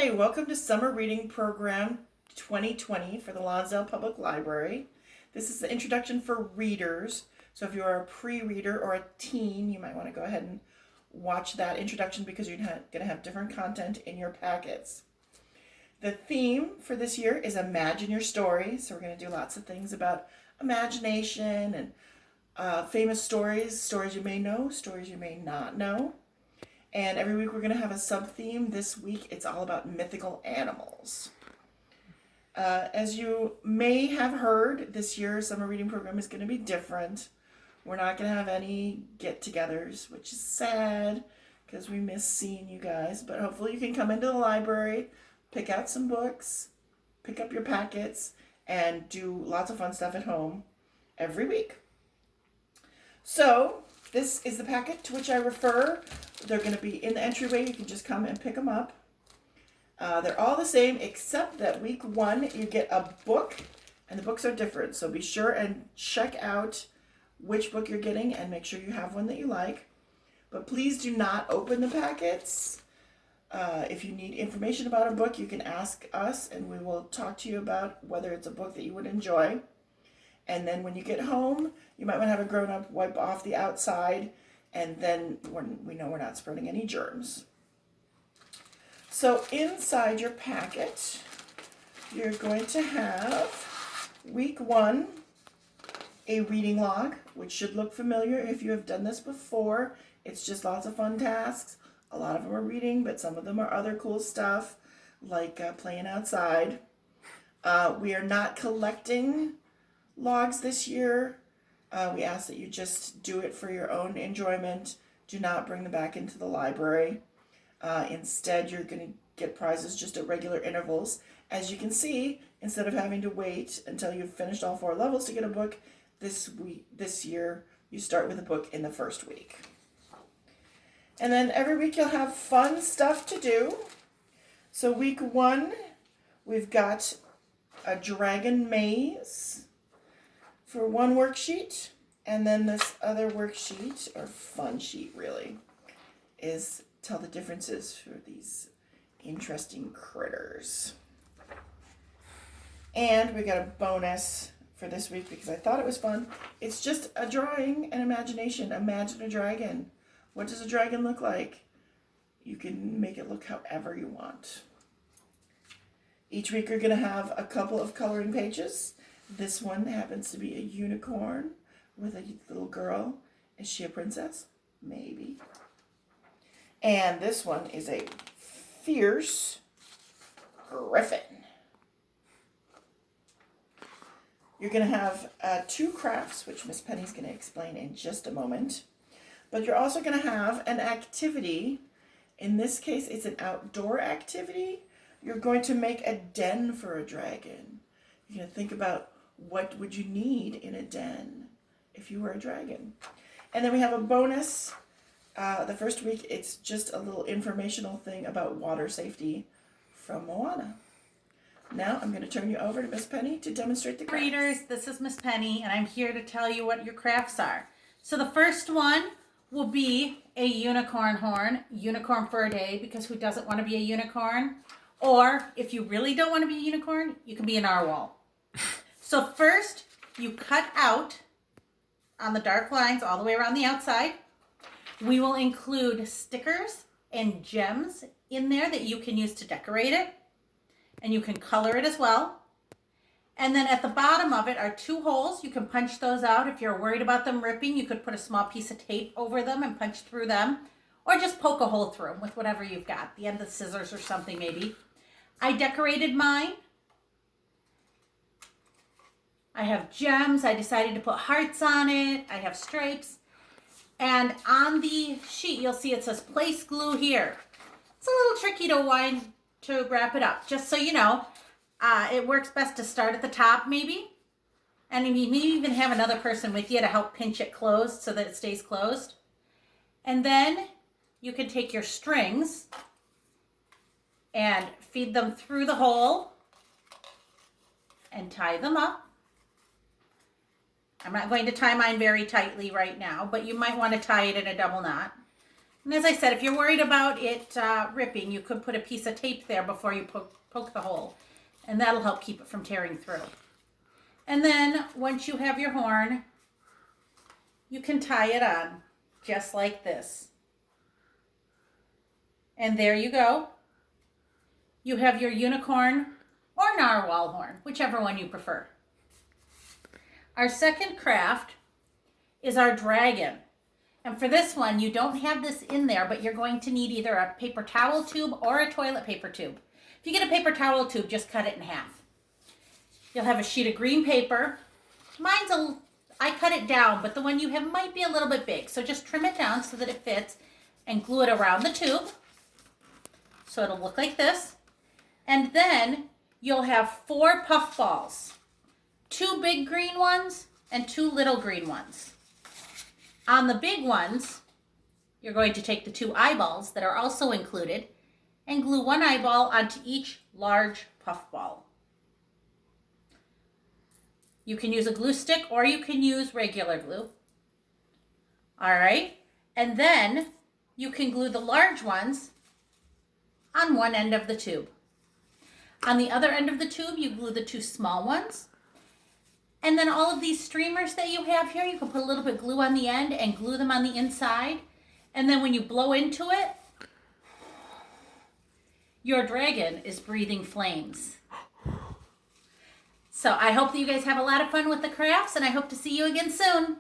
Hi, welcome to Summer Reading Program 2020 for the Lonsdale Public Library. This is the introduction for readers. So if you're a pre-reader or a teen, you might want to go ahead and watch that introduction because you're going to have different content in your packets. The theme for this year is Imagine Your Story. So we're going to do lots of things about imagination and famous stories, stories you may know, stories you may not know. And every week we're going to have a sub-theme. This week it's all about mythical animals. As you may have heard, this year's summer reading program is going to be different. We're not going to have any get-togethers, which is sad because we miss seeing you guys. But hopefully you can come into the library, pick out some books, pick up your packets, and do lots of fun stuff at home every week. So this is the packet to which I refer. They're going to be in the entryway. You can just come and pick them up. They're all the same except that week 1 you get a book, and the books are different. So be sure and check out which book you're getting and make sure you have one that you like. But please do not open the packets. If you need information about a book, you can ask us and we will talk to you about whether it's a book that you would enjoy. And then when you get home, you might want to have a grown-up wipe off the outside, and then we know we're not spreading any germs. So inside your packet, you're going to have week 1, a reading log, which should look familiar if you have done this before. It's just lots of fun tasks. A lot of them are reading, but some of them are other cool stuff, like playing outside. We are not collecting logs this year. We ask that you just do it for your own enjoyment. Do not bring them back into the library. Instead, you're going to get prizes just at regular intervals. As you can see, instead of having to wait until you've finished all 4 levels to get a book, this year you start with a book in the first week. And then every week you'll have fun stuff to do. So week 1, we've got a dragon maze for one worksheet, and then this other worksheet, or fun sheet really, is tell the differences for these interesting critters. And we got a bonus for this week because I thought it was fun. It's just a drawing and imagination. Imagine a dragon. What does a dragon look like? You can make it look however you want. Each week you're going to have a couple of coloring pages. This one happens to be a unicorn with a little girl. Is she a princess? Maybe. And this one is a fierce griffin. You're going to have 2 crafts, which Miss Penny's going to explain in just a moment. But you're also going to have an activity. In this case, it's an outdoor activity. You're going to make a den for a dragon. You're going to think about what would you need in a den if you were a dragon. And then we have a bonus. The first week, it's just a little informational thing about water safety from Moana. Now I'm going to turn you over to Miss Penny to demonstrate the crafts. Readers, this is Miss Penny, and I'm here to tell you what your crafts are. So the first one will be a unicorn horn, unicorn for a day, because who doesn't want to be a unicorn? Or if you really don't want to be a unicorn, you can be a narwhal. So first, you cut out on the dark lines all the way around the outside. We will include stickers and gems in there that you can use to decorate it. And you can color it as well. And then at the bottom of it are 2 holes. You can punch those out. If you're worried about them ripping, you could put a small piece of tape over them and punch through them. Or just poke a hole through them with whatever you've got. The end of the scissors or something maybe. I decorated mine. I have gems. I decided to put hearts on it. I have stripes. And on the sheet, you'll see it says place glue here. It's a little tricky to wrap it up. Just so you know, it works best to start at the top maybe. And you may even have another person with you to help pinch it closed so that it stays closed. And then you can take your strings and feed them through the hole and tie them up. I'm not going to tie mine very tightly right now, but you might want to tie it in a double knot. And as I said, if you're worried about it ripping, you could put a piece of tape there before you poke the hole. And that'll help keep it from tearing through. And then once you have your horn, you can tie it on just like this. And there you go. You have your unicorn or narwhal horn, whichever one you prefer. Our second craft is our dragon. And for this one, you don't have this in there, but you're going to need either a paper towel tube or a toilet paper tube. If you get a paper towel tube, just cut it in half. You'll have a sheet of green paper. I cut it down, but the one you have might be a little bit big. So just trim it down so that it fits and glue it around the tube. So it'll look like this. And then you'll have 4 puff balls. 2 big green ones and 2 little green ones. On the big ones, you're going to take the 2 eyeballs that are also included and glue 1 eyeball onto each large puff ball. You can use a glue stick or you can use regular glue. All right, and then you can glue the large ones on one end of the tube. On the other end of the tube, you glue the 2 small ones. And then all of these streamers that you have here, you can put a little bit of glue on the end and glue them on the inside. And then when you blow into it, your dragon is breathing flames. So I hope that you guys have a lot of fun with the crafts, and I hope to see you again soon.